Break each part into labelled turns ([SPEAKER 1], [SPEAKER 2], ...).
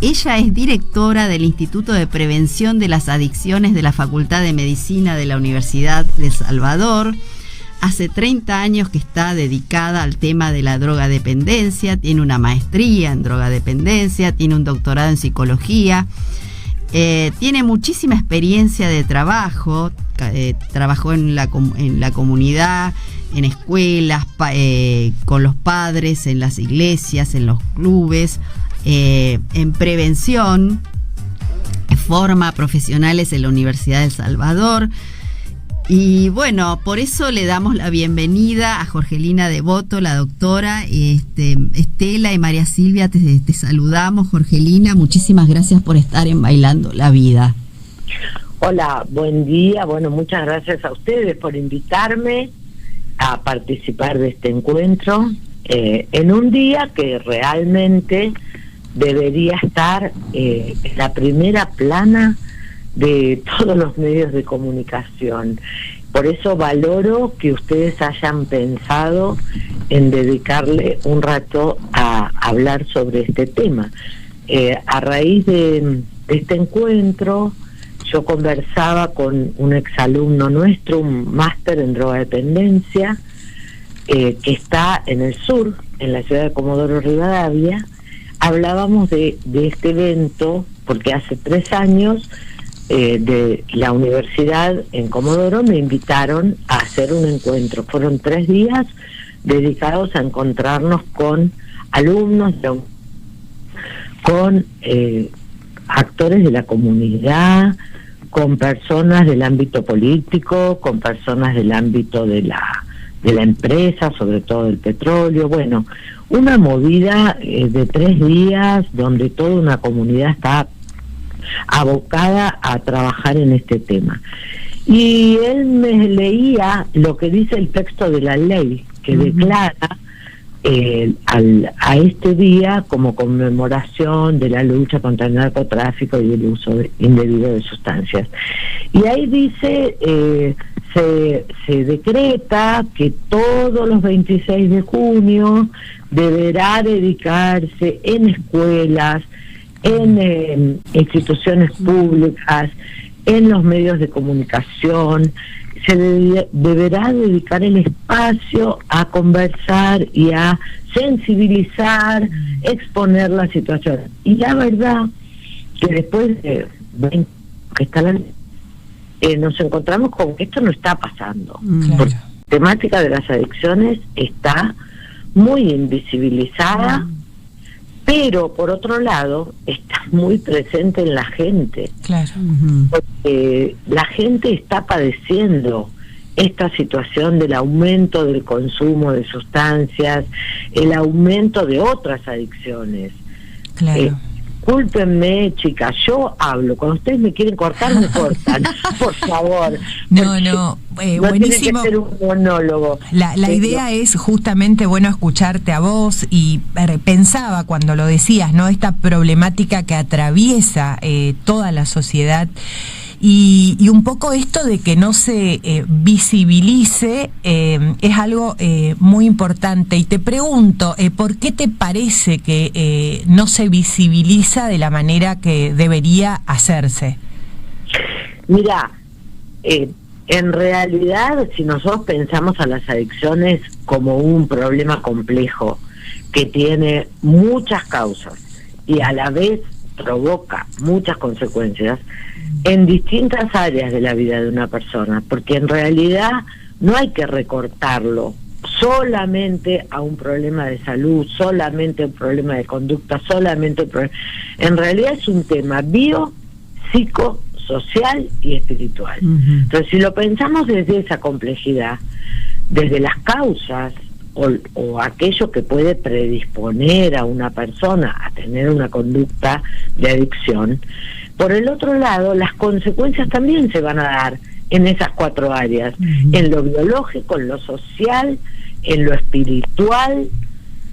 [SPEAKER 1] Ella es directora del Instituto de Prevención de las Adicciones de la Facultad de Medicina de la Universidad de Salvador. Hace 30 años que está dedicada al tema de la drogadependencia, tiene una maestría en drogadependencia, tiene un doctorado en psicología, tiene muchísima experiencia de trabajo, trabajó en la comunidad, en escuelas, con los padres, en las iglesias, en los clubes, en prevención, forma profesionales en la Universidad de El Salvador. Y bueno, por eso le damos la bienvenida a Jorgelina Devoto, la doctora. Estela y María Silvia, te saludamos. Jorgelina, muchísimas gracias por estar en Bailando la Vida.
[SPEAKER 2] Hola, buen día. Bueno, muchas gracias a ustedes por invitarme a participar de este encuentro en un día que realmente debería estar en la primera plana de todos los medios de comunicación. Por eso valoro que ustedes hayan pensado en dedicarle un rato a hablar sobre este tema. A raíz de este encuentro, yo conversaba con un exalumno nuestro, un máster en drogadependencia, que está en el sur, en la ciudad de Comodoro Rivadavia. Hablábamos de este evento, porque hace 3 años de la universidad en Comodoro me invitaron a hacer un encuentro. Fueron 3 días dedicados a encontrarnos con alumnos, con actores de la comunidad, con personas del ámbito político, con personas del ámbito de la empresa, sobre todo del petróleo. Bueno, una movida de 3 días donde toda una comunidad está abocada a trabajar en este tema. Y él me leía lo que dice el texto de la ley, que declara a este día como conmemoración de la lucha contra el narcotráfico y el uso indebido de sustancias. Y ahí dice, se decreta que todos los 26 de junio deberá dedicarse en escuelas, en instituciones públicas, en los medios de comunicación. Se deberá dedicar el espacio a conversar y a sensibilizar, exponer la situación. Y la verdad que después de 20 que está nos encontramos con que esto no está pasando.
[SPEAKER 3] Claro.
[SPEAKER 2] Porque la temática de las adicciones está muy invisibilizada, pero por otro lado está muy presente en la gente.
[SPEAKER 3] Claro.
[SPEAKER 2] Porque la gente está padeciendo esta situación del aumento del consumo de sustancias, el aumento de otras adicciones.
[SPEAKER 3] Claro.
[SPEAKER 2] Discúlpenme, chicas, yo hablo. Cuando ustedes me quieren cortar, me cortan. Por favor.
[SPEAKER 3] No, buenísimo.
[SPEAKER 2] Tiene que ser un monólogo.
[SPEAKER 3] La idea es justamente, bueno, escucharte a vos, y pensaba cuando lo decías, ¿no? Esta problemática que atraviesa toda la sociedad. Y un poco esto de que no se visibilice es algo muy importante. Y te pregunto, ¿por qué te parece que no se visibiliza de la manera que debería hacerse?
[SPEAKER 2] Mira, en realidad, si nosotros pensamos a las adicciones como un problema complejo que tiene muchas causas y a la vez provoca muchas consecuencias en distintas áreas de la vida de una persona, porque en realidad no hay que recortarlo solamente a un problema de salud, solamente a un problema de conducta, en realidad es un tema bio, psico, social y espiritual. Entonces, si lo pensamos desde esa complejidad, desde las causas o aquello que puede predisponer a una persona a tener una conducta de adicción, por el otro lado, las consecuencias también se van a dar en esas 4 áreas, en lo biológico, en lo social, en lo espiritual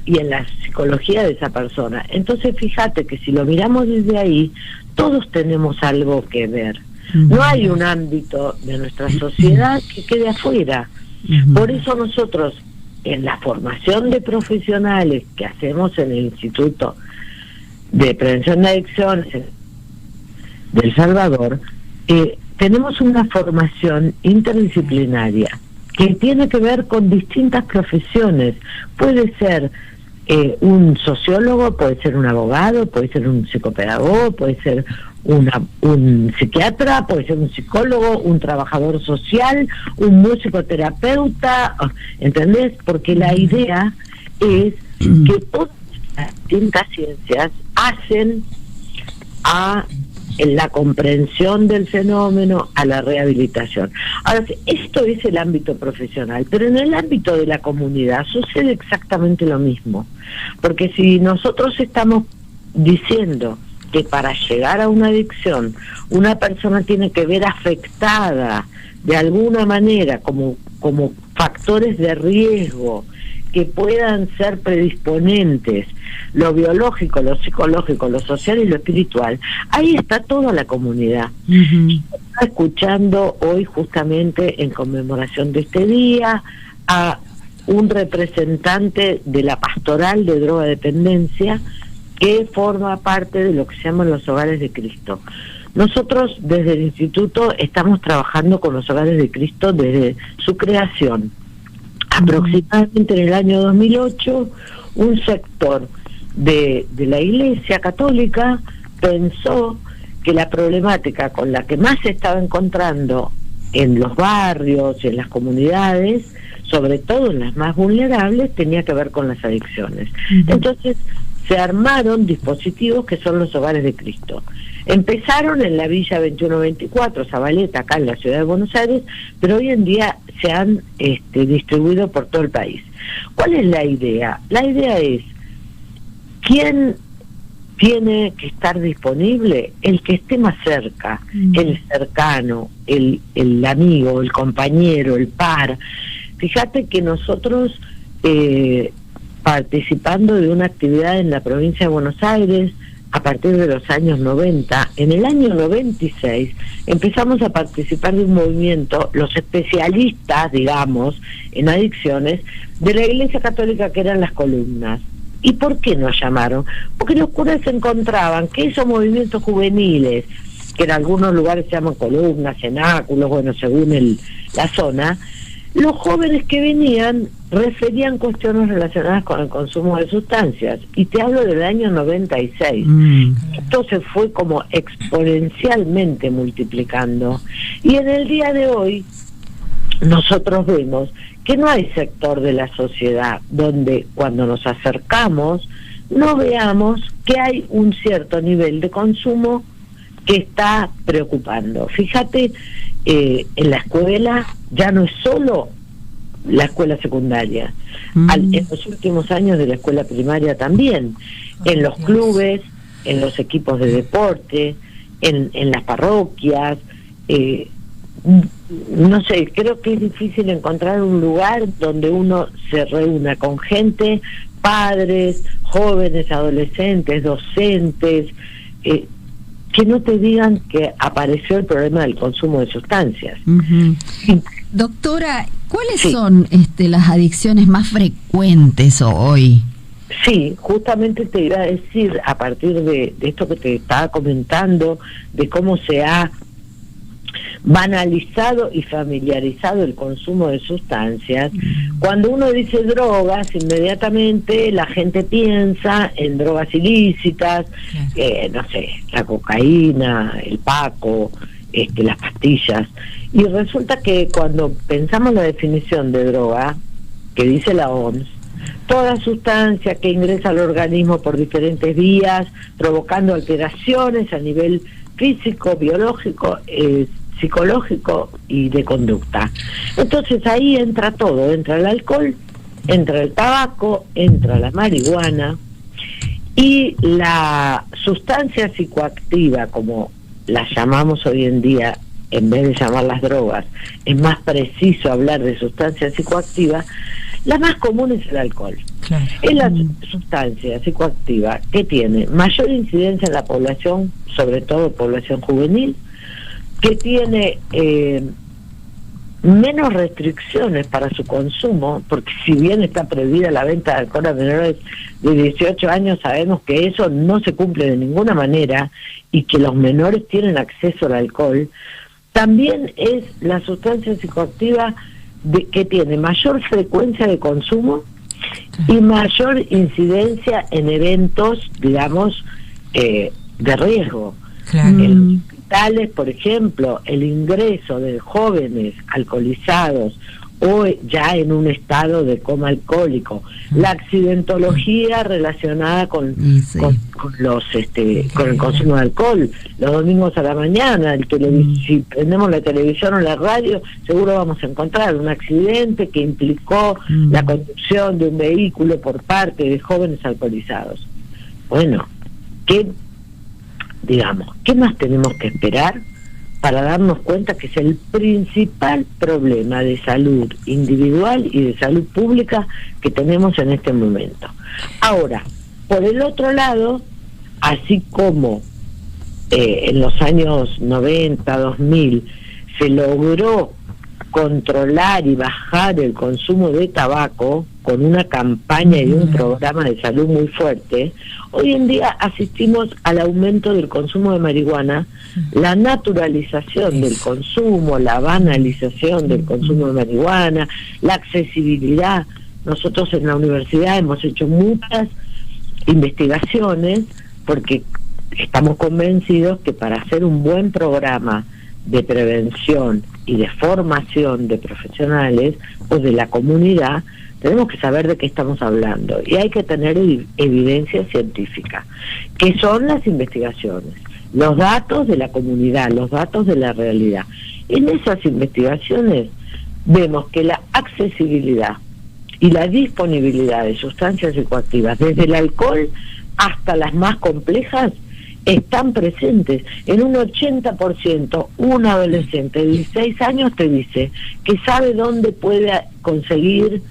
[SPEAKER 2] y en la psicología de esa persona. Entonces, fíjate que si lo miramos desde ahí, todos tenemos algo que ver. No hay un ámbito de nuestra sociedad que quede afuera. Por eso nosotros, en la formación de profesionales que hacemos en el instituto, de Prevención de Adicciones de El Salvador, tenemos una formación interdisciplinaria que tiene que ver con distintas profesiones. Puede ser un sociólogo, puede ser un abogado, puede ser un psicopedagogo, puede ser un psiquiatra, puede ser un psicólogo, un trabajador social, un musicoterapeuta, ¿entendés? Porque la idea es que todas las distintas ciencias hacen a la comprensión del fenómeno, a la rehabilitación. Ahora, esto es el ámbito profesional, pero en el ámbito de la comunidad sucede exactamente lo mismo, porque si nosotros estamos diciendo que para llegar a una adicción una persona tiene que ver afectada de alguna manera como factores de riesgo que puedan ser predisponentes, lo biológico, lo psicológico, lo social y lo espiritual, ahí está toda la comunidad. Está escuchando hoy, justamente en conmemoración de este día, a un representante de la pastoral de drogadependencia que forma parte de lo que se llaman los Hogares de Cristo. Nosotros desde el instituto estamos trabajando con los Hogares de Cristo desde su creación. Aproximadamente en el año 2008, un sector de la Iglesia Católica pensó que la problemática con la que más se estaba encontrando en los barrios y en las comunidades, sobre todo en las más vulnerables, tenía que ver con las adicciones. Entonces se armaron dispositivos que son los Hogares de Cristo. Empezaron en la Villa 2124, Zabaleta, acá en la ciudad de Buenos Aires, pero hoy en día se han distribuido por todo el país. ¿Cuál es la idea? La idea es, ¿quién tiene que estar disponible? El que esté más cerca, el cercano, el amigo, el compañero, el par. Fíjate que nosotros, participando de una actividad en la provincia de Buenos Aires, a partir de los años 90, en el año 96 empezamos a participar de un movimiento, los especialistas, digamos, en adicciones, de la Iglesia Católica, que eran las columnas. ¿Y por qué nos llamaron? Porque los curas encontraban que esos movimientos juveniles, que en algunos lugares se llaman columnas, cenáculos, bueno, según la zona, los jóvenes que venían referían cuestiones relacionadas con el consumo de sustancias, y te hablo del año 96. Esto se fue como exponencialmente multiplicando, y en el día de hoy nosotros vemos que no hay sector de la sociedad donde cuando nos acercamos no veamos que hay un cierto nivel de consumo que está preocupando. Fíjate, en la escuela ya no es solo la escuela secundaria, en los últimos años de la escuela primaria también, en los clubes, en los equipos de deporte, en las parroquias, no sé, creo que es difícil encontrar un lugar donde uno se reúna con gente, padres, jóvenes, adolescentes, docentes, que no te digan que apareció el problema del consumo de sustancias.
[SPEAKER 1] Doctora, ¿cuáles son las adicciones más frecuentes hoy?
[SPEAKER 2] Sí, justamente te iba a decir, a partir de esto que te estaba comentando, de cómo se ha banalizado y familiarizado el consumo de sustancias. Cuando uno dice drogas, inmediatamente la gente piensa en drogas ilícitas, no sé, la cocaína, el paco, las pastillas, y resulta que cuando pensamos la definición de droga que dice la OMS, toda sustancia que ingresa al organismo por diferentes vías, provocando alteraciones a nivel físico, biológico, psicológico y de conducta. Entonces ahí entra todo, entra el alcohol, entra el tabaco, entra la marihuana, y la sustancia psicoactiva, como las llamamos hoy en día, en vez de llamarlas drogas, es más preciso hablar de sustancia psicoactiva. La más común es el alcohol. Claro. Es la sustancia psicoactiva que tiene mayor incidencia en la población, sobre todo población juvenil, que tiene menos restricciones para su consumo, porque si bien está prohibida la venta de alcohol a menores de 18 años, sabemos que eso no se cumple de ninguna manera y que los menores tienen acceso al alcohol. También es la sustancia psicoactiva que tiene mayor frecuencia de consumo y mayor incidencia en eventos, digamos, de riesgo.
[SPEAKER 3] Claro.
[SPEAKER 2] Tales, por ejemplo, el ingreso de jóvenes alcoholizados o ya en un estado de coma alcohólico, la accidentología relacionada con el consumo de alcohol, los domingos a la mañana, si prendemos la televisión o la radio, seguro vamos a encontrar un accidente que implicó la conducción de un vehículo por parte de jóvenes alcoholizados. Bueno, ¿qué más tenemos que esperar para darnos cuenta que es el principal problema de salud individual y de salud pública que tenemos en este momento? Ahora, por el otro lado, así como en los años 90, 2000, se logró controlar y bajar el consumo de tabaco con una campaña y un programa de salud muy fuerte, hoy en día asistimos al aumento del consumo de marihuana, la naturalización del consumo, la banalización del consumo de marihuana, la accesibilidad. Nosotros en la universidad hemos hecho muchas investigaciones porque estamos convencidos que para hacer un buen programa de prevención y de formación de profesionales o de la comunidad, tenemos que saber de qué estamos hablando y hay que tener evidencia científica, que son las investigaciones, los datos de la comunidad, los datos de la realidad. En esas investigaciones vemos que la accesibilidad y la disponibilidad de sustancias psicoactivas, desde el alcohol hasta las más complejas, están presentes. En un 80%, un adolescente de 16 años te dice que sabe dónde puede conseguir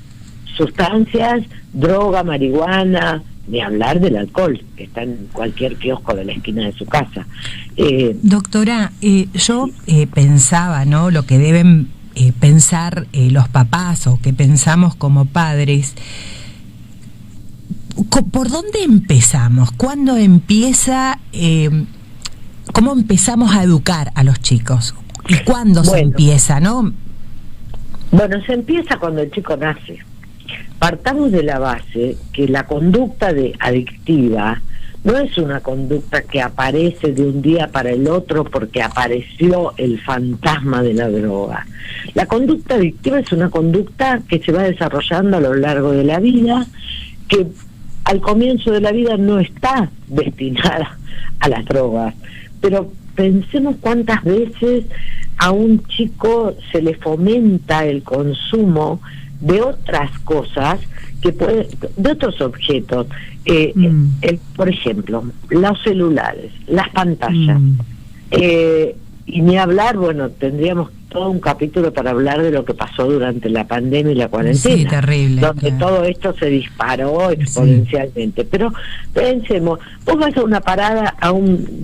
[SPEAKER 2] sustancias, droga, marihuana, ni hablar del alcohol, que está en cualquier kiosco de la esquina de su casa.
[SPEAKER 3] Doctora, yo pensaba, ¿no?, lo que deben pensar los papás o que pensamos como padres. ¿Por dónde empezamos? ¿Cuándo empieza? ¿Cómo empezamos a educar a los chicos? ¿Y cuándo se empieza, no?
[SPEAKER 2] Bueno, se empieza cuando el chico nace. Partamos de la base que la conducta adictiva no es una conducta que aparece de un día para el otro porque apareció el fantasma de la droga. La conducta adictiva es una conducta que se va desarrollando a lo largo de la vida, que al comienzo de la vida no está destinada a las drogas, pero pensemos cuántas veces a un chico se le fomenta el consumo de otras cosas de otros objetos, por ejemplo, los celulares, las pantallas, y ni hablar, bueno, tendríamos todo un capítulo para hablar de lo que pasó durante la pandemia y la cuarentena,
[SPEAKER 3] sí, terrible,
[SPEAKER 2] donde todo esto se disparó exponencialmente. Pero pensemos, vos vas a una parada,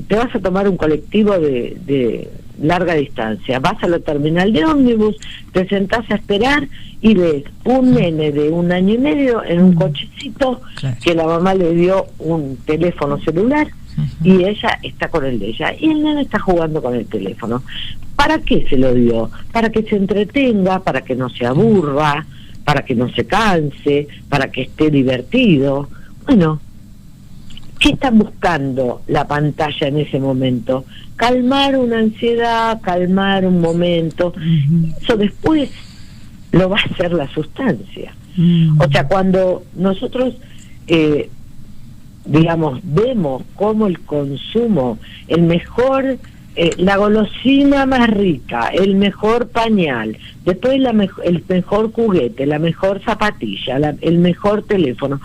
[SPEAKER 2] te vas a tomar un colectivo de larga distancia, vas a la terminal de ómnibus, te sentás a esperar y ves un nene de 1 año y medio en un cochecito que la mamá le dio un teléfono celular y ella está con el de ella y el nene está jugando con el teléfono. ¿Para qué se lo dio? Para que se entretenga, para que no se aburra, para que no se canse, para que esté divertido. Bueno, ¿qué está buscando la pantalla en ese momento? Calmar una ansiedad, calmar un momento. Eso después lo va a hacer la sustancia. O sea, cuando nosotros vemos cómo el consumo, el mejor, la golosina más rica, el mejor pañal, después el mejor juguete, la mejor zapatilla, el mejor teléfono,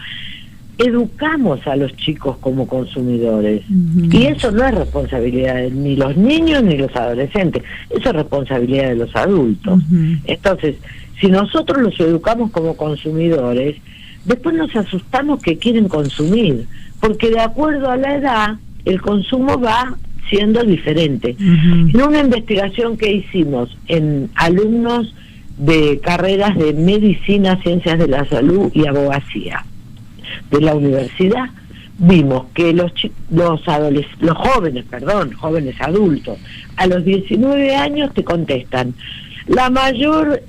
[SPEAKER 2] educamos a los chicos como consumidores, y eso no es responsabilidad de ni los niños ni los adolescentes, eso es responsabilidad de los adultos. Entonces, si nosotros los educamos como consumidores, después nos asustamos que quieren consumir, porque de acuerdo a la edad, el consumo va siendo diferente. En una investigación que hicimos en alumnos de carreras de medicina, ciencias de la salud y abogacía de la universidad, vimos que los jóvenes adultos, a los 19 años te contestan. La mayor,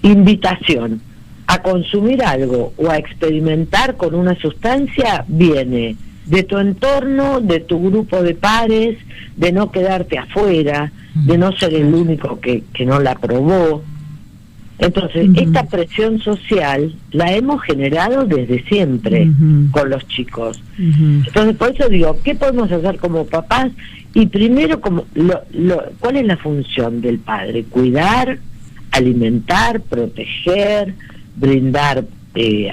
[SPEAKER 2] invitación a consumir algo o a experimentar con una sustancia viene de tu entorno, de tu grupo de pares, de no quedarte afuera, de no ser el único que no la probó. Entonces, esta presión social la hemos generado desde siempre con los chicos. Entonces, por eso digo, ¿qué podemos hacer como papás? Y primero, ¿cuál es la función del padre? Cuidar, alimentar, proteger, brindar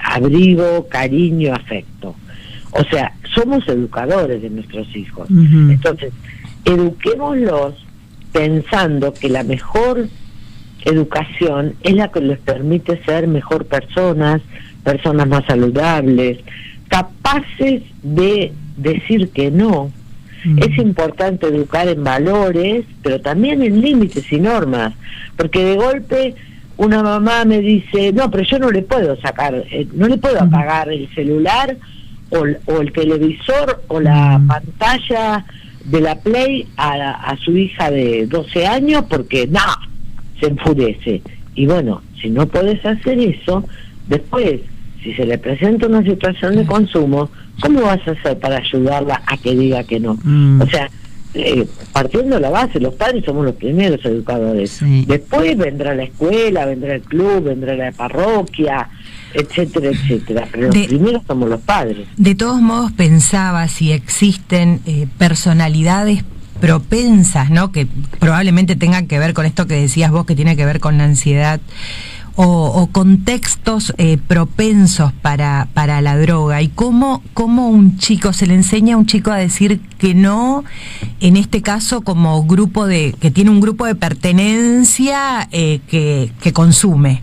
[SPEAKER 2] abrigo, cariño, afecto. O sea, somos educadores de nuestros hijos. Entonces, eduquémoslos pensando que la mejor educación es la que les permite ser mejor personas más saludables, capaces de decir que no. Es importante educar en valores, pero también en límites y normas, porque de golpe una mamá me dice, no, pero yo no le puedo sacar, no le puedo apagar el celular o el televisor o la pantalla de la Play a su hija de 12 años porque no, se enfurece. Y bueno, si no podés hacer eso, después, si se le presenta una situación de consumo, ¿cómo vas a hacer para ayudarla a que diga que no? O sea, partiendo de la base, los padres somos los primeros educadores. Sí. Después vendrá la escuela, vendrá el club, vendrá la parroquia, etcétera, etcétera. Pero los primeros somos los padres.
[SPEAKER 3] De todos modos, pensaba si existen personalidades propensas, ¿no? Que probablemente tengan que ver con esto que decías vos, que tiene que ver con la ansiedad, o contextos propensos para la droga, y cómo un chico se le enseña a un chico a decir que no, en este caso como grupo que tiene un grupo de pertenencia que consume.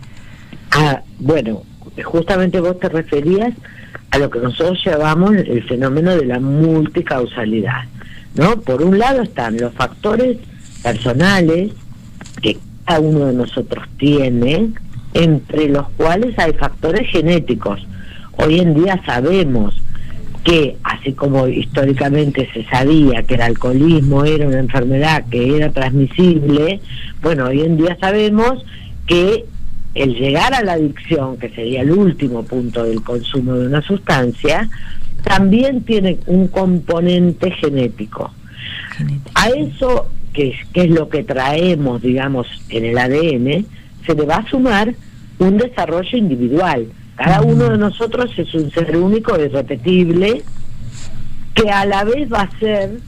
[SPEAKER 2] Bueno, justamente vos te referías a lo que nosotros llamamos el fenómeno de la multicausalidad, ¿no? Por un lado están los factores personales que cada uno de nosotros tiene, entre los cuales hay factores genéticos. Hoy en día sabemos que, así como históricamente se sabía que el alcoholismo era una enfermedad que era transmisible, bueno, hoy en día sabemos que el llegar a la adicción, que sería el último punto del consumo de una sustancia, también tiene un componente genético. A eso, que es lo que traemos, digamos, en el ADN, se le va a sumar un desarrollo individual. Cada uno de nosotros es un ser único, irrepetible, que a la vez va a ser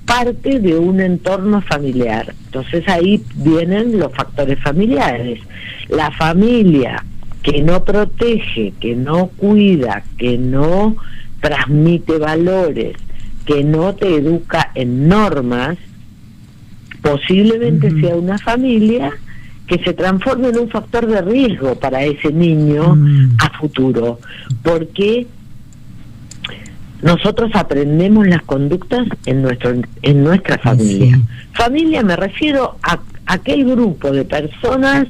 [SPEAKER 2] parte de un entorno familiar. Entonces ahí vienen los factores familiares. La familia que no protege, que no cuida, que no transmite valores, que no te educa en normas, posiblemente sea una familia que se transforme en un factor de riesgo para ese niño a futuro, porque nosotros aprendemos las conductas en nuestra familia. Sí. Familia, me refiero a aquel grupo de personas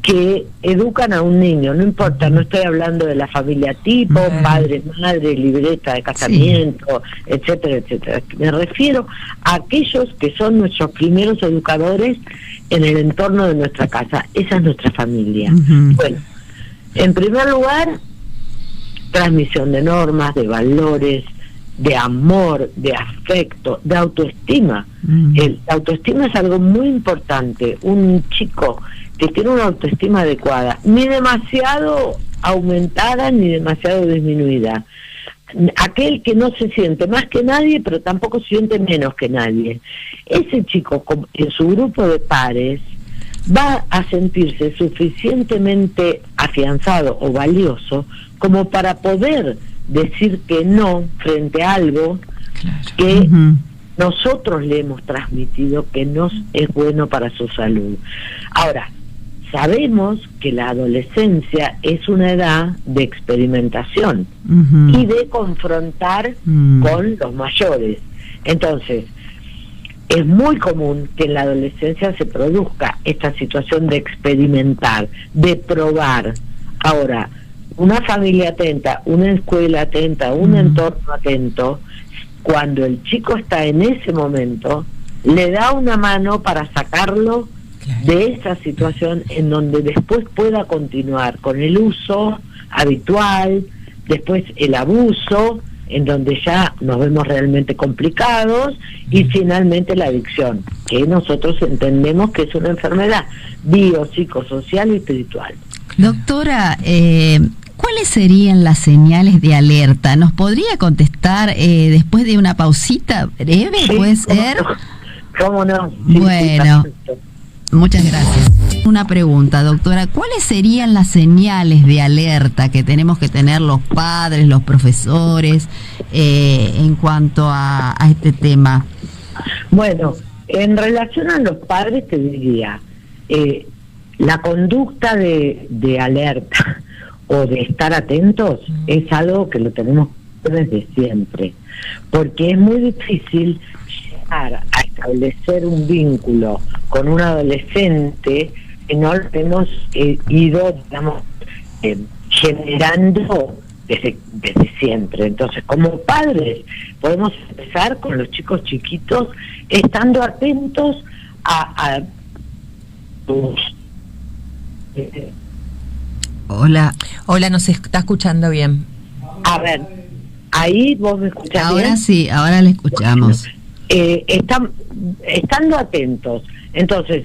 [SPEAKER 2] que educan a un niño, no importa, no estoy hablando de la familia tipo, padre, madre, libreta de casamiento, etcétera, etcétera. Me refiero a aquellos que son nuestros primeros educadores en el entorno de nuestra casa. Esa es nuestra familia. Bueno, en primer lugar, transmisión de normas, de valores, de amor, de afecto, de autoestima. La autoestima es algo muy importante. Un chico que tiene una autoestima adecuada, ni demasiado aumentada ni demasiado disminuida, aquel que no se siente más que nadie pero tampoco se siente menos que nadie, ese chico en su grupo de pares va a sentirse suficientemente afianzado o valioso como para poder decir que no frente a algo que nosotros le hemos transmitido que no es bueno para su salud. Ahora, sabemos que la adolescencia es una edad de experimentación y de confrontar con los mayores. Entonces, es muy común que en la adolescencia se produzca esta situación de experimentar, de probar. Ahora, una familia atenta, una escuela atenta, un entorno atento, cuando el chico está en ese momento, le da una mano para sacarlo de esa situación en donde después pueda continuar con el uso habitual, después el abuso, en donde ya nos vemos realmente complicados, y finalmente la adicción, que nosotros entendemos que es una enfermedad biopsicosocial y espiritual.
[SPEAKER 1] Doctora, ¿cuáles serían las señales de alerta? ¿Nos podría contestar después de una pausita breve? Sí, ¿puede ser?
[SPEAKER 2] ¿Cómo no?
[SPEAKER 1] Sí, bueno, sí, muchas gracias. Una pregunta, doctora, ¿cuáles serían las señales de alerta que tenemos que tener los padres, los profesores, en cuanto a este tema?
[SPEAKER 2] Bueno, en relación a los padres te diría, la conducta de alerta o de estar atentos es algo que lo tenemos desde siempre, porque es muy difícil llegar a establecer un vínculo con un adolescente que no lo hemos ido, digamos, generando desde siempre. Entonces, como padres, podemos empezar con los chicos chiquitos, estando atentos a
[SPEAKER 3] Hola, nos está escuchando bien.
[SPEAKER 2] A ver, ahí vos me escuchás
[SPEAKER 1] ahora
[SPEAKER 2] bien.
[SPEAKER 1] Sí, ahora le escuchamos.
[SPEAKER 2] Estando atentos. Entonces,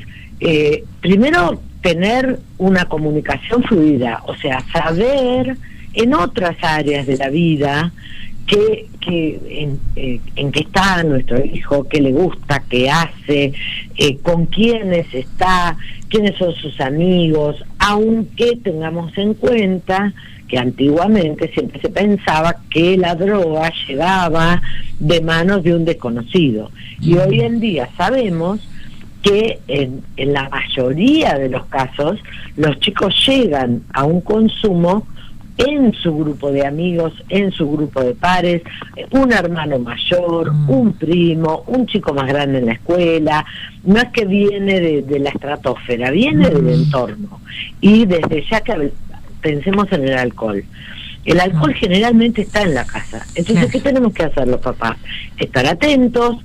[SPEAKER 2] primero tener una comunicación fluida, o sea, saber en otras áreas de la vida en qué está nuestro hijo, qué le gusta, qué hace, con quiénes está, quiénes son sus amigos, aunque tengamos en cuenta que antiguamente siempre se pensaba que la droga llegaba de manos de un desconocido, y hoy en día sabemos que en la mayoría de los casos los chicos llegan a un consumo en su grupo de amigos, en su grupo de pares, un hermano mayor, un primo, un chico más grande en la escuela. No es que viene de la estratosfera, viene del entorno. Y desde ya que pensemos en el alcohol. El alcohol generalmente está en la casa. Entonces, ¿qué tenemos que hacer los papás? Estar atentos,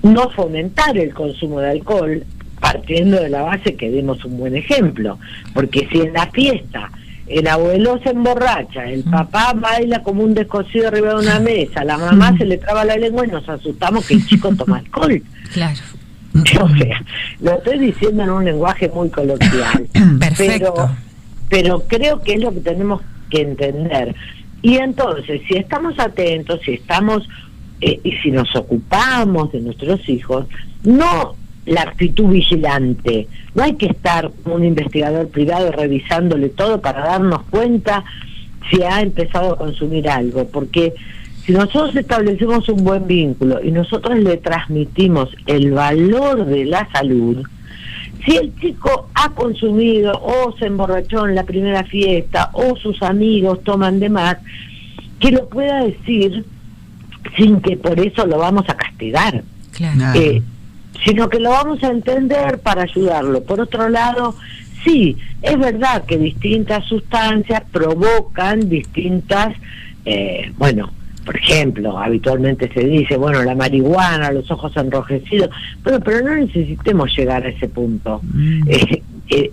[SPEAKER 2] no fomentar el consumo de alcohol, partiendo de la base que demos un buen ejemplo. Porque si en la fiesta el abuelo se emborracha, el papá baila como un descosido arriba de una mesa, la mamá se le traba la lengua y nos asustamos que el chico toma alcohol.
[SPEAKER 3] Claro.
[SPEAKER 2] O sea, lo estoy diciendo en un lenguaje muy coloquial.
[SPEAKER 3] Perfecto.
[SPEAKER 2] Pero creo que es lo que tenemos que entender. Y entonces, si estamos atentos, si estamos y si nos ocupamos de nuestros hijos, no la actitud vigilante, no hay que estar como un investigador privado revisándole todo para darnos cuenta si ha empezado a consumir algo, porque si nosotros establecemos un buen vínculo y nosotros le transmitimos el valor de la salud, si el chico ha consumido o se emborrachó en la primera fiesta o sus amigos toman de más, que lo pueda decir sin que por eso lo vamos a castigar.
[SPEAKER 3] Claro.
[SPEAKER 2] Sino que lo vamos a entender para ayudarlo. Por otro lado, sí, es verdad que distintas sustancias provocan distintas, por ejemplo, habitualmente se dice, bueno, la marihuana, los ojos enrojecidos, pero no necesitemos llegar a ese punto.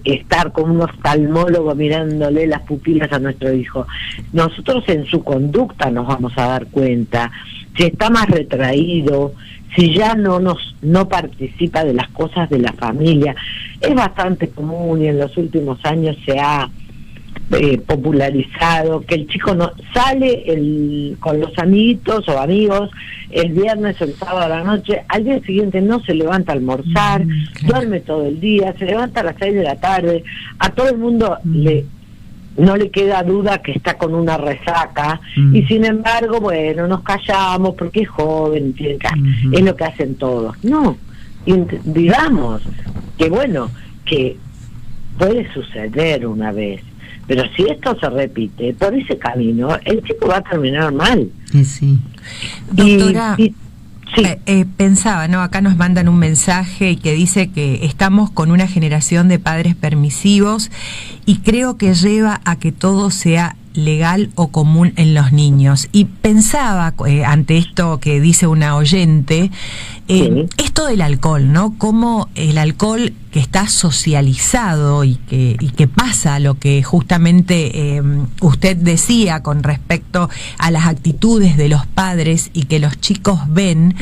[SPEAKER 2] Estar con un oftalmólogo mirándole las pupilas a nuestro hijo. Nosotros en su conducta nos vamos a dar cuenta si está más retraído, si ya no participa de las cosas de la familia. Es bastante común y en los últimos años se ha popularizado que el chico no sale con los amiguitos o amigos el viernes o el sábado a la noche, al día siguiente no se levanta a almorzar, duerme todo el día, se levanta a las 6 de la tarde, a todo el mundo no le queda duda que está con una resaca, y sin embargo, bueno, nos callamos porque es joven, es lo que hacen todos. No, digamos que bueno, que puede suceder una vez, pero si esto se repite por ese camino, el chico va a terminar mal.
[SPEAKER 1] Sí.
[SPEAKER 3] Doctora,
[SPEAKER 2] Sí.
[SPEAKER 3] Pensaba, ¿no? Acá nos mandan un mensaje que dice que estamos con una generación de padres permisivos y creo que lleva a que todo sea legal o común en los niños. Y pensaba, ante esto que dice una oyente, esto del alcohol, ¿no? Cómo el alcohol que está socializado y que pasa lo que justamente usted decía con respecto a las actitudes de los padres y que los chicos ven,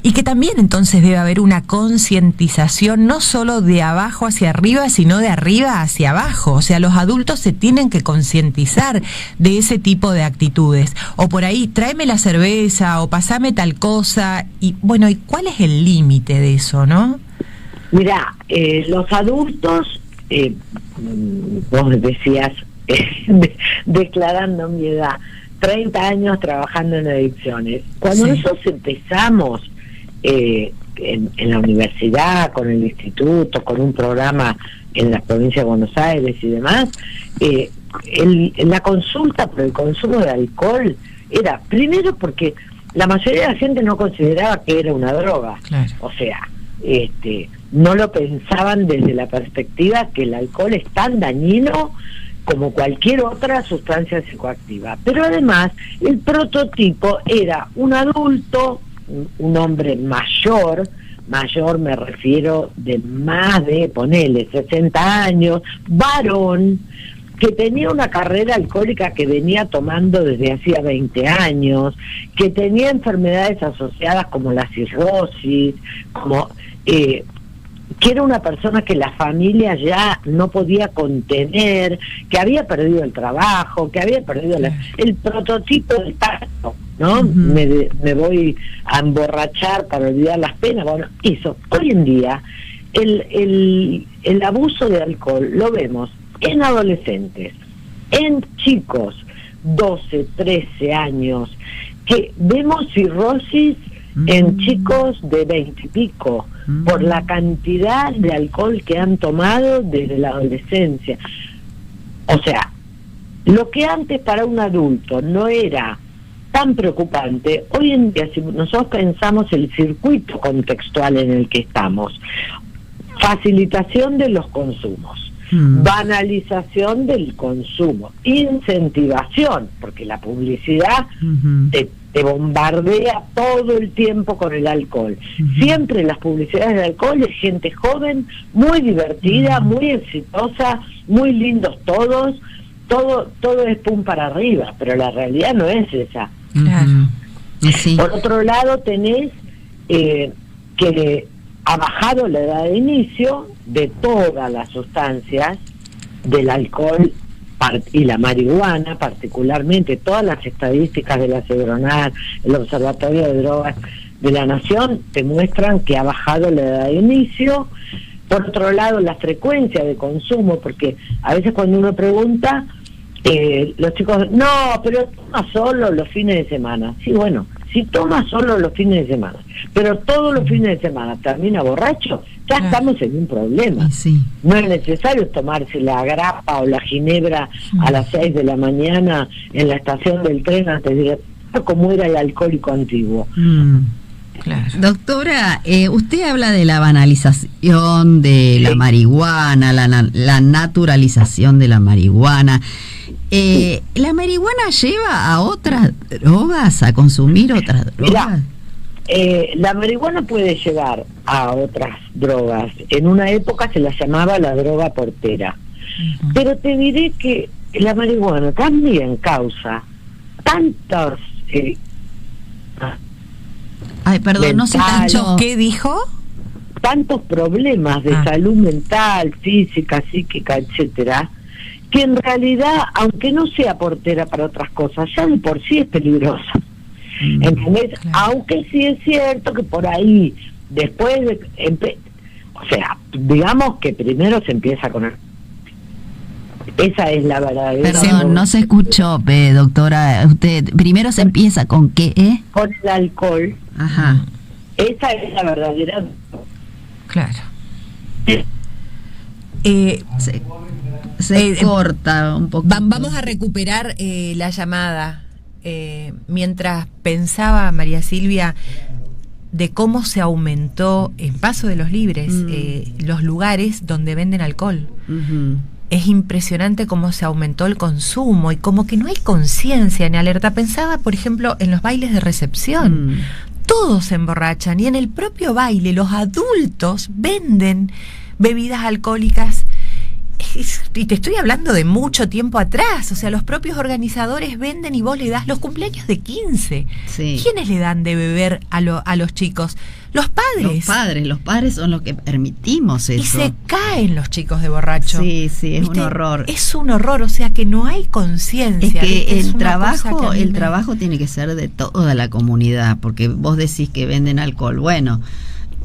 [SPEAKER 3] y que también entonces debe haber una concientización no solo de abajo hacia arriba, sino de arriba hacia abajo. O sea, los adultos se tienen que concientizar de ese tipo de actitudes. O por ahí, tráeme la cerveza o pasame tal cosa. Y bueno, ¿y cuál es el límite de eso, no?
[SPEAKER 2] Mirá, los adultos, vos decías, declarando mi edad, 30 años trabajando en adicciones. Cuando nosotros empezamos en la universidad, con el instituto, con un programa en la provincia de Buenos Aires y demás, la consulta por el consumo de alcohol era, primero porque la mayoría de la gente no consideraba que era una droga. Claro. O sea, no lo pensaban desde la perspectiva que el alcohol es tan dañino como cualquier otra sustancia psicoactiva. Pero además, el prototipo era un adulto, un hombre mayor me refiero de más de, ponele, 60 años, varón, que tenía una carrera alcohólica que venía tomando desde hacía 20 años, que tenía enfermedades asociadas como la cirrosis, como que era una persona que la familia ya no podía contener, que había perdido el trabajo, que había perdido el prototipo del tacto, ¿no? Uh-huh. Me voy a emborrachar para olvidar las penas. Bueno, eso. Hoy en día el abuso de alcohol lo vemos en adolescentes, en chicos 12, 13 años, que vemos cirrosis en chicos de 20 y pico, por la cantidad de alcohol que han tomado desde la adolescencia. O sea, lo que antes para un adulto no era tan preocupante, hoy en día, si nosotros pensamos el circuito contextual en el que estamos, facilitación de los consumos, banalización del consumo, incentivación, porque la publicidad te bombardea todo el tiempo con el alcohol. Siempre las publicidades de alcohol es gente joven, muy divertida, muy exitosa, muy lindos todos, todo es pum para arriba, pero la realidad no es esa. Sí. Por otro lado tenés que ha bajado la edad de inicio de todas las sustancias, del alcohol y la marihuana, particularmente. Todas las estadísticas de la Cedronar, el Observatorio de Drogas de la Nación, te muestran que ha bajado la edad de inicio. Por otro lado, la frecuencia de consumo, porque a veces cuando uno pregunta, los chicos, no, pero toma solo los fines de semana. Sí, bueno, si toma solo los fines de semana, pero todos los fines de semana termina borracho, ya estamos en un problema. Sí. No es necesario tomarse la grapa o la ginebra a las 6 de la mañana en la estación del tren antes de ir, como era el alcohólico antiguo.
[SPEAKER 1] Claro. Doctora, usted habla de la banalización de la marihuana, la naturalización de la marihuana. ¿La marihuana lleva a otras drogas, a consumir otras drogas?
[SPEAKER 2] La marihuana puede llevar a otras drogas. En una época se la llamaba la droga portera. Pero te diré que la marihuana también causa tantos...
[SPEAKER 1] Ay, perdón, no se escuchó. ¿Qué dijo?
[SPEAKER 2] Tantos problemas de salud mental, física, psíquica, etcétera, que en realidad, aunque no sea portera para otras cosas, ya de por sí es peligrosa. ¿Entendés? Claro. Aunque sí es cierto que por ahí, después de... o sea, digamos que primero se empieza con el... Esa es la verdadera...
[SPEAKER 1] Perdón, no se escuchó, doctora. Usted primero se empieza con qué,
[SPEAKER 2] Con el alcohol.
[SPEAKER 1] Ajá.
[SPEAKER 2] Esa es la verdadera...
[SPEAKER 3] Claro.
[SPEAKER 1] Se corta un poco.
[SPEAKER 3] Vamos a recuperar la llamada. Mientras pensaba, María Silvia, de cómo se aumentó en Paso de los Libres los lugares donde venden alcohol. Es impresionante cómo se aumentó el consumo y como que no hay conciencia ni alerta. Pensaba, por ejemplo, en los bailes de recepción. Todos se emborrachan y en el propio baile los adultos venden bebidas alcohólicas. Y te estoy hablando de mucho tiempo atrás. O sea, los propios organizadores venden y vos le das los cumpleaños de 15.
[SPEAKER 1] Sí.
[SPEAKER 3] ¿Quiénes le dan de beber a los chicos? Los padres.
[SPEAKER 1] Los padres son los que permitimos eso.
[SPEAKER 3] Y se caen los chicos de borracho.
[SPEAKER 1] Sí, sí, es
[SPEAKER 3] ¿viste?
[SPEAKER 1] un horror.
[SPEAKER 3] Es un horror, o sea que no hay conciencia.
[SPEAKER 1] Es que
[SPEAKER 3] es
[SPEAKER 1] el trabajo tiene que ser de toda la comunidad, porque vos decís que venden alcohol. Bueno,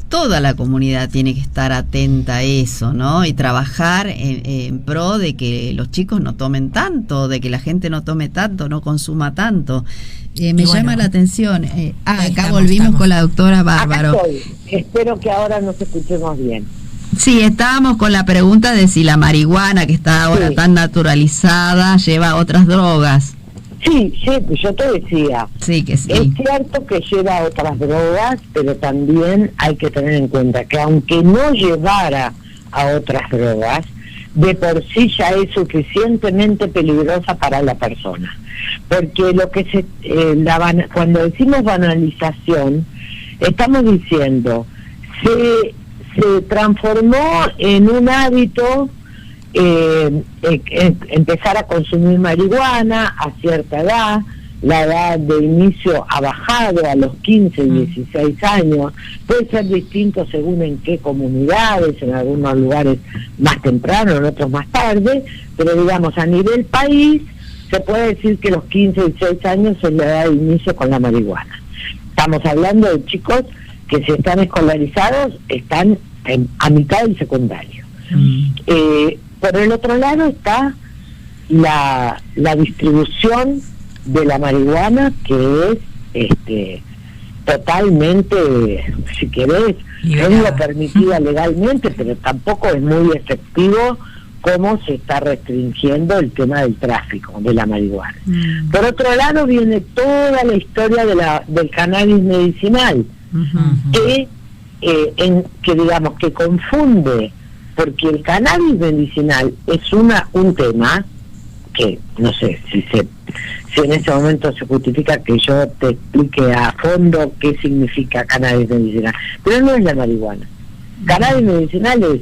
[SPEAKER 1] toda la comunidad tiene que estar atenta a eso, ¿no? Y trabajar en pro de que los chicos no tomen tanto, de que la gente no tome tanto, no consuma tanto. Me llama la atención. Acá volvimos con la doctora Bárbaro.
[SPEAKER 2] Acá estoy. Espero que ahora nos escuchemos bien.
[SPEAKER 1] Sí, estábamos con la pregunta de si la marihuana, que está ahora tan naturalizada, lleva otras drogas.
[SPEAKER 2] Sí, yo te decía.
[SPEAKER 1] Sí, que sí.
[SPEAKER 2] Es cierto que lleva otras drogas, pero también hay que tener en cuenta que aunque no llevara a otras drogas, de por sí ya es suficientemente peligrosa para la persona. Porque lo que cuando decimos banalización, estamos diciendo, se transformó en un hábito empezar a consumir marihuana a cierta edad. La edad de inicio ha bajado a los 15, 16 años, puede ser distinto según en qué comunidades, en algunos lugares más temprano, en otros más tarde, pero digamos a nivel país se puede decir que los 15, 16 años es la edad de inicio con la marihuana. Estamos hablando de chicos que si están escolarizados están a mitad del secundario. Por el otro lado está la distribución de la marihuana, que es totalmente, si querés, no es permitida legalmente, pero tampoco es muy efectivo cómo se está restringiendo el tema del tráfico de la marihuana. Por otro lado viene toda la historia del cannabis medicinal, que digamos que confunde, porque el cannabis medicinal es un tema que no sé si en ese momento se justifica que yo te explique a fondo qué significa cannabis medicinal, pero no es la marihuana. Cannabis medicinal es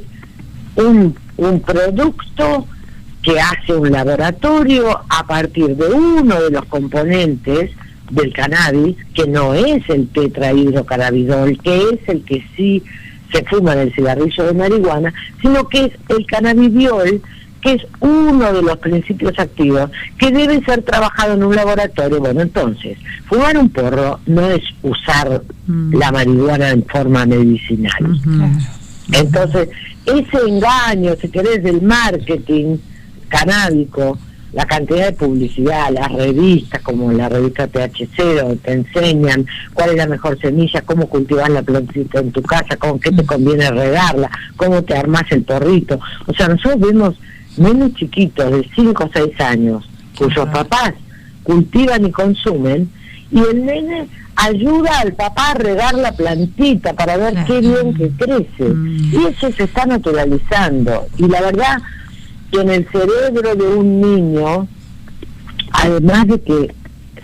[SPEAKER 2] un producto que hace un laboratorio a partir de uno de los componentes del cannabis, que no es el tetrahidrocannabinol, que es el que sí se fuma en el cigarrillo de marihuana, sino que es el cannabidiol, que es uno de los principios activos que debe ser trabajado en un laboratorio. Bueno, entonces, fumar un porro no es usar la marihuana en forma medicinal. Entonces, ese engaño, si querés, del marketing canábico, la cantidad de publicidad, las revistas como la revista THC, donde te enseñan cuál es la mejor semilla, cómo cultivar la plantita en tu casa, con qué te conviene regarla, cómo te armás el porrito. O sea, nosotros vemos nenes chiquitos de 5 o 6 años cuyos papás cultivan y consumen, y el nene ayuda al papá a regar la plantita para ver qué bien que crece. Y eso se está naturalizando. Y la verdad que en el cerebro de un niño, además de que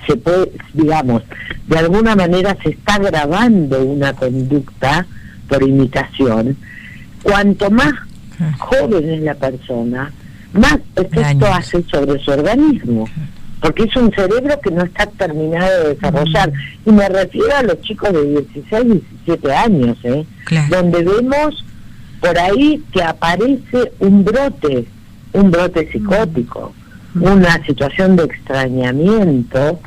[SPEAKER 2] se puede, digamos, de alguna manera se está grabando una conducta por imitación, cuanto más joven es la persona, más efecto hace sobre su organismo, porque es un cerebro que no está terminado de desarrollar. Y me refiero a los chicos de 16, 17 años, donde vemos por ahí que aparece un brote psicótico, una situación de extrañamiento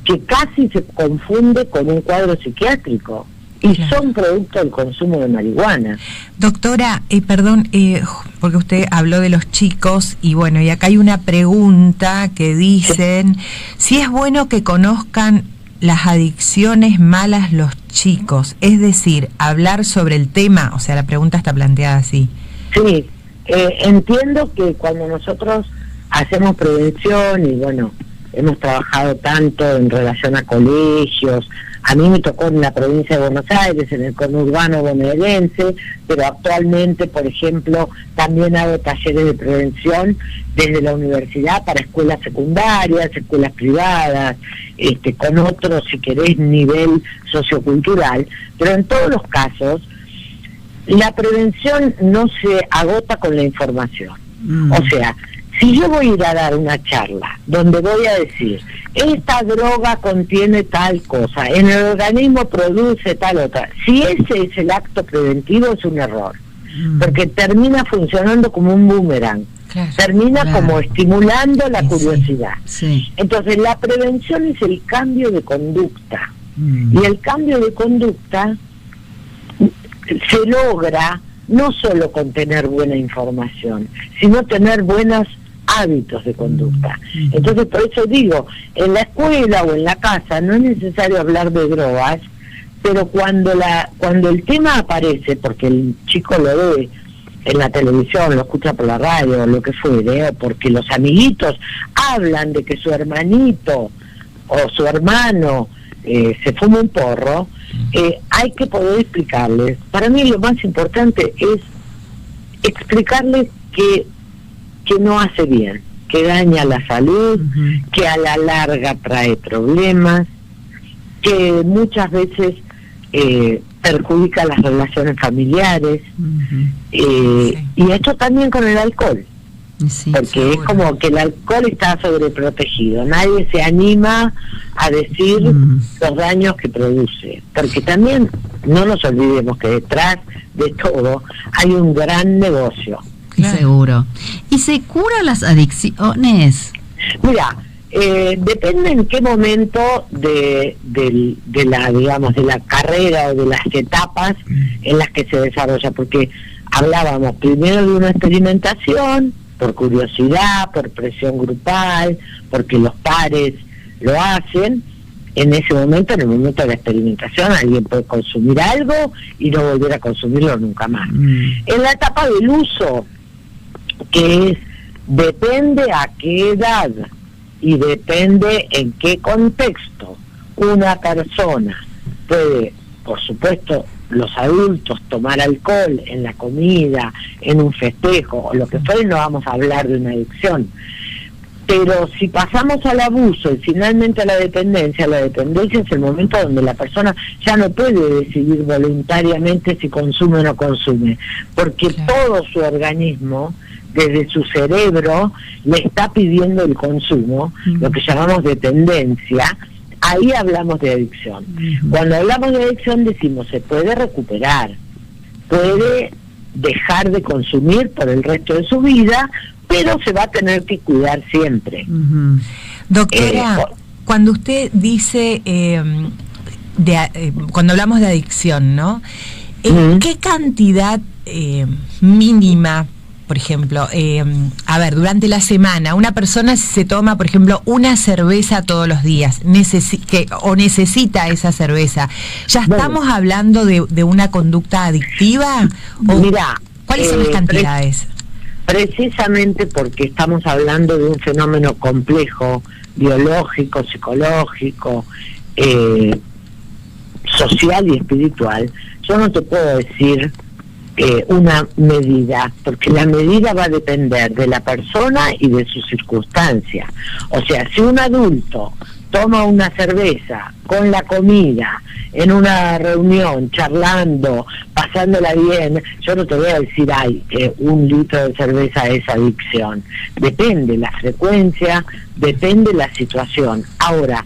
[SPEAKER 2] que casi se confunde con un cuadro psiquiátrico. Y son producto del consumo de marihuana.
[SPEAKER 3] Doctora, perdón, porque usted habló de los chicos y bueno, y acá hay una pregunta que dicen, si es bueno que conozcan las adicciones malas los chicos, es decir, hablar sobre el tema, o sea, la pregunta está planteada así.
[SPEAKER 2] Sí, entiendo que cuando nosotros hacemos prevención y bueno, hemos trabajado tanto en relación a colegios, A mí me tocó en la provincia de Buenos Aires, en el conurbano bonaerense, pero actualmente, por ejemplo, también hago talleres de prevención desde la universidad para escuelas secundarias, escuelas privadas, con otro, si querés, nivel sociocultural, pero en todos los casos, la prevención no se agota con la información. O sea, si yo voy a ir a dar una charla donde voy a decir, esta droga contiene tal cosa, en el organismo produce tal otra, si ese es el acto preventivo es un error, porque termina funcionando como un boomerang, termina como estimulando la curiosidad.
[SPEAKER 1] Sí.
[SPEAKER 2] Entonces la prevención es el cambio de conducta, y el cambio de conducta se logra no solo con tener buena información, sino tener buenos hábitos de conducta. Entonces, por eso digo, en la escuela o en la casa no es necesario hablar de drogas, pero cuando el tema aparece, porque el chico lo ve en la televisión, lo escucha por la radio, o lo que fuere, o porque los amiguitos hablan de que su hermanito o su hermano se fuma un porro, hay que poder explicarles. Para mí lo más importante es explicarles que no hace bien, que daña la salud, que a la larga trae problemas, que muchas veces perjudica las relaciones familiares, y esto también con el alcohol. Sí, porque seguro. Es como que el alcohol está sobreprotegido, nadie se anima a decir los daños que produce, porque también no nos olvidemos que detrás de todo hay un gran negocio.
[SPEAKER 1] Claro. Seguro. ¿Y se curan las adicciones?
[SPEAKER 2] Mira, depende en qué momento de la, digamos, de la carrera o de las etapas en las que se desarrolla, porque hablábamos primero de una experimentación por curiosidad, por presión grupal, porque los pares lo hacen. En ese momento, en el momento de la experimentación, alguien puede consumir algo y no volver a consumirlo nunca más. En la etapa del uso, que es, depende a qué edad y depende en qué contexto una persona puede, por supuesto, los adultos tomar alcohol en la comida, en un festejo o lo que fuera, no vamos a hablar de una adicción. Pero si pasamos al abuso y finalmente a la dependencia es el momento donde la persona ya no puede decidir voluntariamente si consume o no consume, porque todo su organismo, desde su cerebro, le está pidiendo el consumo, lo que llamamos dependencia. Ahí hablamos de adicción. Cuando hablamos de adicción decimos, se puede recuperar, puede dejar de consumir por el resto de su vida, pero se va a tener que cuidar siempre.
[SPEAKER 3] Doctora, cuando usted dice, cuando hablamos de adicción, ¿no? ¿Qué cantidad mínima, por ejemplo, durante la semana, una persona se toma, por ejemplo, una cerveza todos los días, necesita esa cerveza, ¿ya estamos hablando de una conducta adictiva?
[SPEAKER 2] Mira,
[SPEAKER 3] ¿cuáles son las cantidades?
[SPEAKER 2] Precisamente porque estamos hablando de un fenómeno complejo, biológico, psicológico, social y espiritual, yo no te puedo decir una medida, porque la medida va a depender de la persona y de sus circunstancias. O sea, si un adulto toma una cerveza con la comida, en una reunión, charlando, pasándola bien, yo no te voy a decir, un litro de cerveza es adicción. Depende la frecuencia, depende la situación. Ahora,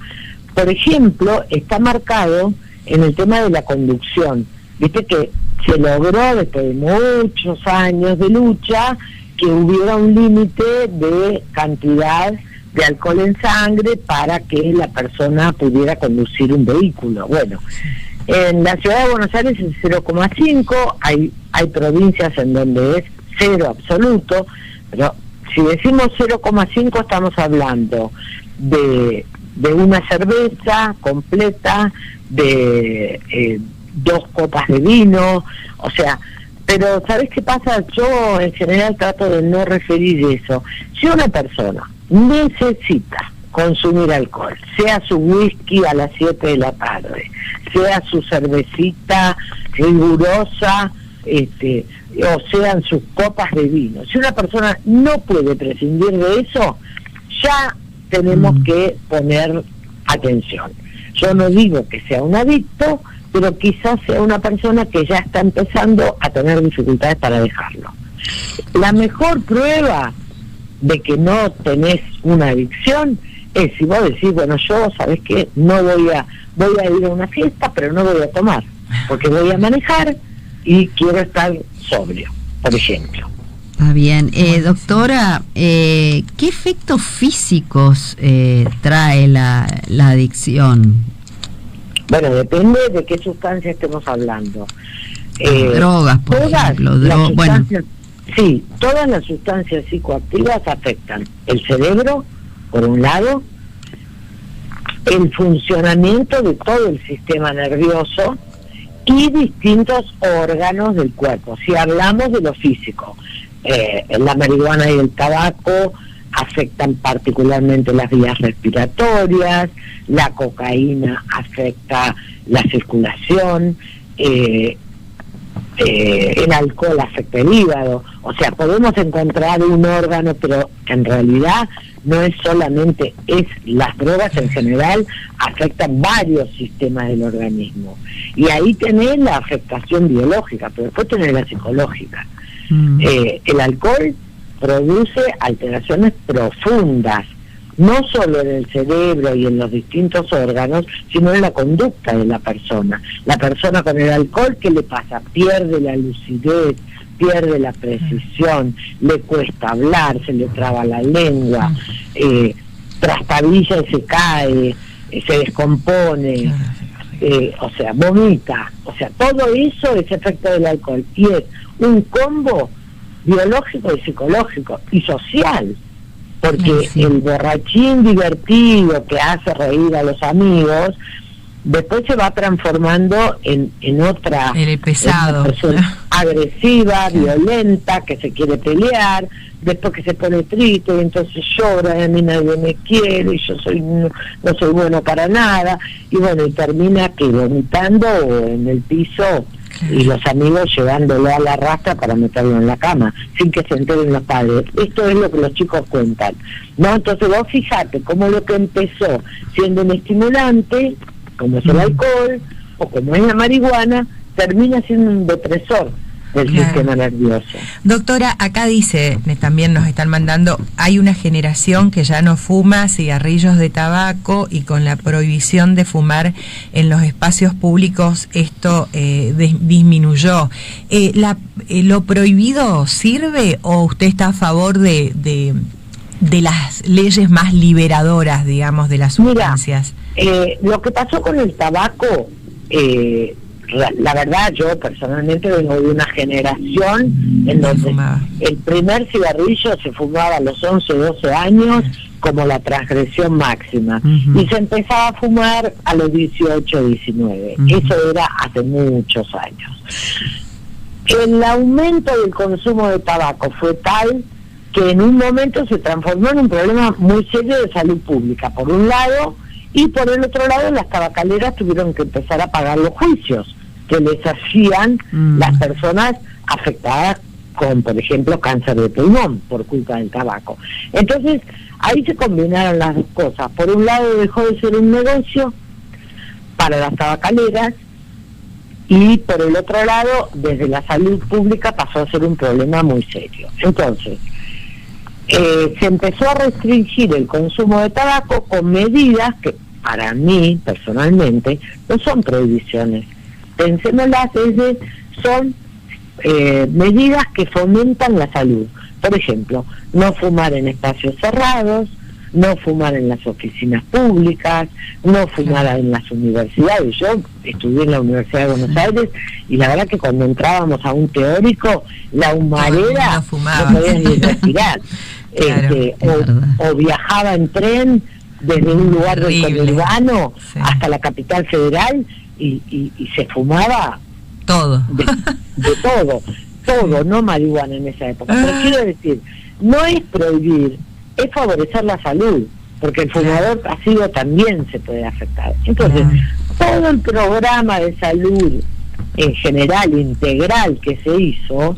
[SPEAKER 2] por ejemplo, está marcado en el tema de la conducción. Viste que se logró después de muchos años de lucha que hubiera un límite de cantidad de alcohol en sangre para que la persona pudiera conducir un vehículo. Bueno, en la ciudad de Buenos Aires es 0,5, hay provincias en donde es 0 absoluto, pero si decimos 0,5 estamos hablando de una cerveza completa, de 2 copas de vino, o sea, pero ¿sabes qué pasa? Yo en general trato de no referir eso. Si una persona necesita consumir alcohol, sea su whisky a las 7 de la tarde, sea su cervecita rigurosa, o sean sus copas de vino. Si una persona no puede prescindir de eso, ya tenemos que poner atención. Yo no digo que sea un adicto, pero quizás sea una persona que ya está empezando a tener dificultades para dejarlo. La mejor prueba de que no tenés una adicción es si vos decís, bueno, yo, ¿sabés qué? No voy a ir a una fiesta, pero no voy a tomar, porque voy a manejar y quiero estar sobrio, por ejemplo.
[SPEAKER 1] Está bien. Doctora, ¿qué efectos físicos trae la adicción?
[SPEAKER 2] Bueno, depende de qué sustancia estemos hablando.
[SPEAKER 1] Drogas, por ejemplo. Bueno.
[SPEAKER 2] Sí, todas las sustancias psicoactivas afectan el cerebro, por un lado, el funcionamiento de todo el sistema nervioso y distintos órganos del cuerpo. Si hablamos de lo físico, la marihuana y el tabaco afectan particularmente las vías respiratorias, la cocaína afecta la circulación, el alcohol afecta el hígado. O sea, podemos encontrar un órgano, pero en realidad no es solamente, las drogas en general afectan varios sistemas del organismo. Y ahí tenés la afectación biológica, pero después tenés la psicológica. El alcohol produce alteraciones profundas, no solo en el cerebro y en los distintos órganos, sino en la conducta de la persona. La persona con el alcohol, ¿qué le pasa? Pierde la lucidez, pierde la precisión, le cuesta hablar, se le traba la lengua, trastabilla y se cae, se descompone, o sea, vomita. O sea, todo eso es efecto del alcohol y es un combo biológico y psicológico y social, porque el borrachín divertido que hace reír a los amigos después se va transformando en otra,
[SPEAKER 3] en el pesado,
[SPEAKER 2] una persona agresiva, violenta, que se quiere pelear, después que se pone triste y entonces llora, y a mí nadie me quiere y yo no soy bueno para nada, y bueno, y termina que vomitando en el piso y los amigos llevándolo a la rastra para meterlo en la cama, sin que se enteren los padres. Esto es lo que los chicos cuentan, ¿no? Entonces vos fijate cómo lo que empezó siendo un estimulante, como es el alcohol o como es la marihuana, termina siendo un depresor del sistema nervioso.
[SPEAKER 3] Doctora, acá dice, también nos están mandando, hay una generación que ya no fuma cigarrillos de tabaco y con la prohibición de fumar en los espacios públicos esto disminuyó. ¿Lo prohibido sirve o usted está a favor de las leyes más liberadoras, digamos, de las sustancias?
[SPEAKER 2] Mira, lo que pasó con el tabaco, la verdad, yo personalmente vengo de una generación en donde el primer cigarrillo se fumaba a los 11, 12 años como la transgresión máxima, y se empezaba a fumar a los 18, 19. Eso era hace muchos años. El aumento del consumo de tabaco fue tal que en un momento se transformó en un problema muy serio de salud pública, por un lado, y por el otro lado las tabacaleras tuvieron que empezar a pagar los juicios que les hacían las personas afectadas con, por ejemplo, cáncer de pulmón por culpa del tabaco. Entonces, ahí se combinaron las dos cosas. Por un lado dejó de ser un negocio para las tabacaleras y por el otro lado, desde la salud pública pasó a ser un problema muy serio. Entonces, se empezó a restringir el consumo de tabaco con medidas que para mí personalmente no son prohibiciones, pensémoslas desde, son medidas que fomentan la salud. Por ejemplo, no fumar en espacios cerrados, no fumar en las oficinas públicas, no fumar en las universidades. Yo estudié en la Universidad de Buenos Aires y la verdad que cuando entrábamos a un teórico, la humareda no podías ni respirar. O viajaba en tren desde un lugar del conurbano hasta la capital federal y se fumaba
[SPEAKER 3] todo
[SPEAKER 2] de todo, no marihuana en esa época. Pero quiero decir, no es prohibir, es favorecer la salud. porque el fumador pasivo también se puede afectar. Entonces, todo el programa de salud en general, integral, que se hizo,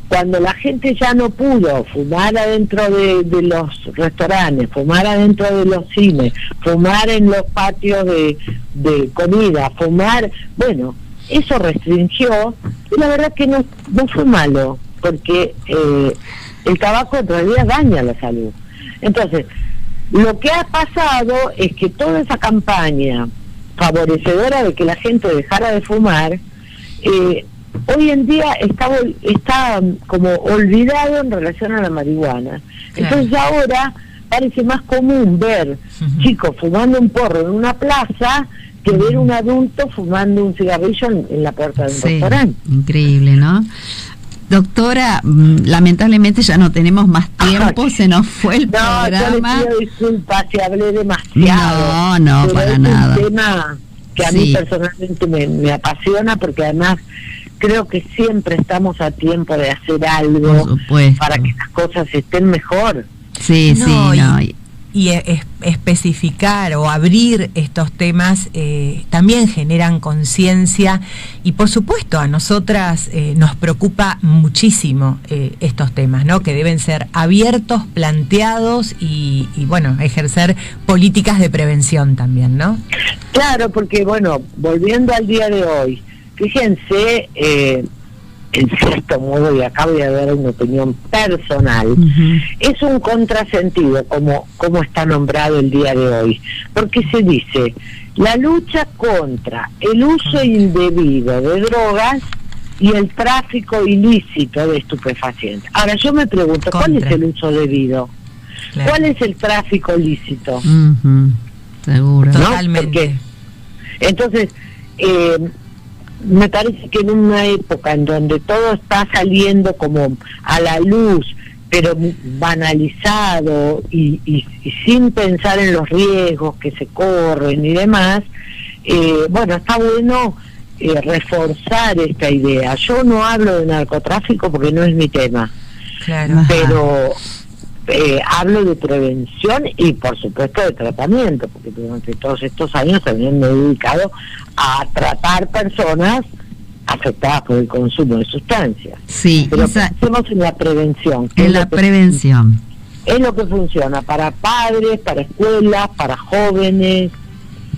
[SPEAKER 2] cuando la gente ya no pudo fumar adentro de los restaurantes, fumar adentro de los cines, fumar en los patios de comida, fumar, bueno, eso restringió, y la verdad que no fue malo, porque el tabaco en realidad daña la salud. Entonces, lo que ha pasado es que toda esa campaña favorecedora de que la gente dejara de fumar, hoy en día está como olvidado en relación a la marihuana. Claro. Entonces ahora parece más común ver chicos fumando un porro en una plaza que ver un adulto fumando un cigarrillo en la puerta de un restaurante.
[SPEAKER 1] Increíble, ¿no? Doctora, lamentablemente ya no tenemos más tiempo, se nos fue el programa.
[SPEAKER 2] Yo le pido disculpas si hablé demasiado.
[SPEAKER 1] No, para nada.
[SPEAKER 2] Es un tema que a mí personalmente me apasiona, porque además creo que siempre estamos a tiempo de hacer algo para que las cosas estén mejor.
[SPEAKER 3] Y especificar o abrir estos temas también generan conciencia, y por supuesto a nosotras nos preocupa muchísimo estos temas, ¿no? Que deben ser abiertos, planteados y bueno, ejercer políticas de prevención también, ¿no?
[SPEAKER 2] Claro, porque bueno, volviendo al día de hoy, fíjense, en cierto modo, y acá voy a dar una opinión personal, es un contrasentido como está nombrado el día de hoy, porque se dice la lucha contra el uso indebido de drogas y el tráfico ilícito de estupefacientes. Ahora yo me pregunto, ¿cuál es el uso debido? Claro. ¿Cuál es el tráfico ilícito?
[SPEAKER 1] Seguro.
[SPEAKER 2] ¿No?
[SPEAKER 3] Totalmente.
[SPEAKER 2] Porque, entonces, me parece que en una época en donde todo está saliendo como a la luz, pero banalizado y sin pensar en los riesgos que se corren y demás, bueno, está bueno reforzar esta idea. Yo no hablo de narcotráfico porque no es mi tema,
[SPEAKER 3] claro,
[SPEAKER 2] pero hablo de prevención y por supuesto de tratamiento, porque durante todos estos años también me he dedicado a tratar personas afectadas por el consumo de sustancias.
[SPEAKER 1] Sí,
[SPEAKER 2] pero pensemos en la prevención.
[SPEAKER 1] En la prevención.
[SPEAKER 2] Es lo que funciona para padres, para escuelas, para jóvenes.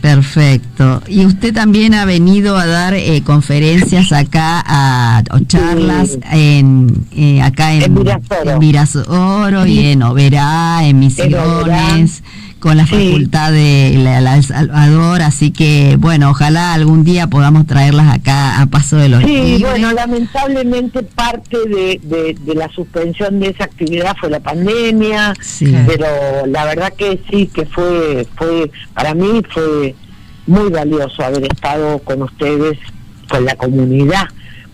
[SPEAKER 1] Perfecto. Y usted también ha venido a dar conferencias acá, o charlas acá en Virasoro y en Oberá, en Misiones, con la Facultad de la El Salvador, así que bueno, ojalá algún día podamos traerlas acá a Paso de los Libres.
[SPEAKER 2] Bueno, lamentablemente parte de la suspensión de esa actividad fue la pandemia, pero la verdad que sí, que fue para mí fue muy valioso haber estado con ustedes, con la comunidad,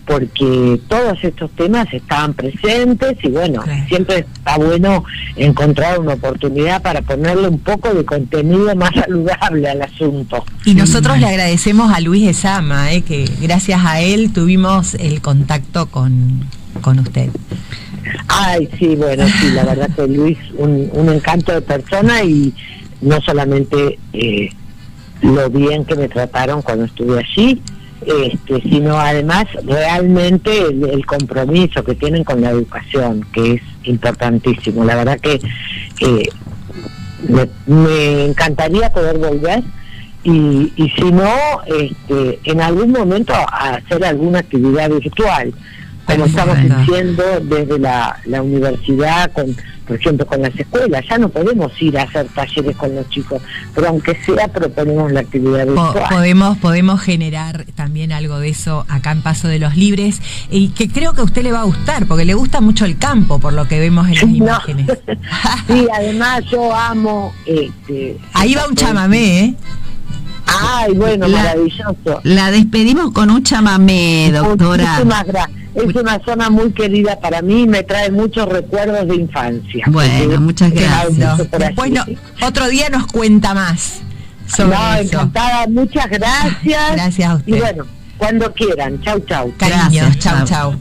[SPEAKER 2] porque todos estos temas estaban presentes y bueno, siempre está bueno encontrar una oportunidad para ponerle un poco de contenido más saludable al asunto.
[SPEAKER 3] Y nosotros le agradecemos a Luis Ezama, que gracias a él tuvimos el contacto con usted.
[SPEAKER 2] Ay, sí, bueno, sí, la verdad que Luis, un encanto de persona, y no solamente lo bien que me trataron cuando estuve allí, sino además realmente el compromiso que tienen con la educación, que es importantísimo. La verdad que me encantaría poder volver y si no, en algún momento a hacer alguna actividad virtual, como estamos diciendo desde la universidad, por ejemplo con las escuelas. Ya no podemos ir a hacer talleres con los chicos, pero aunque sea proponemos la actividad virtual.
[SPEAKER 3] Podemos generar también algo de eso acá en Paso de los Libres, y que creo que a usted le va a gustar, porque le gusta mucho el campo, por lo que vemos en las imágenes.
[SPEAKER 2] Sí, además yo amo...
[SPEAKER 3] ahí va un chamamé,
[SPEAKER 2] Ay, bueno, maravilloso.
[SPEAKER 1] La despedimos con un chamamé, doctora.
[SPEAKER 2] Muchísimas gracias. Es una zona muy querida para mí y me trae muchos recuerdos de infancia.
[SPEAKER 1] Bueno, muchas gracias.
[SPEAKER 3] Después otro día nos cuenta más sobre eso.
[SPEAKER 2] Encantada, muchas gracias.
[SPEAKER 3] Gracias a usted.
[SPEAKER 2] Y bueno, cuando quieran. Chau, chau.
[SPEAKER 3] Cariños, chau, chau.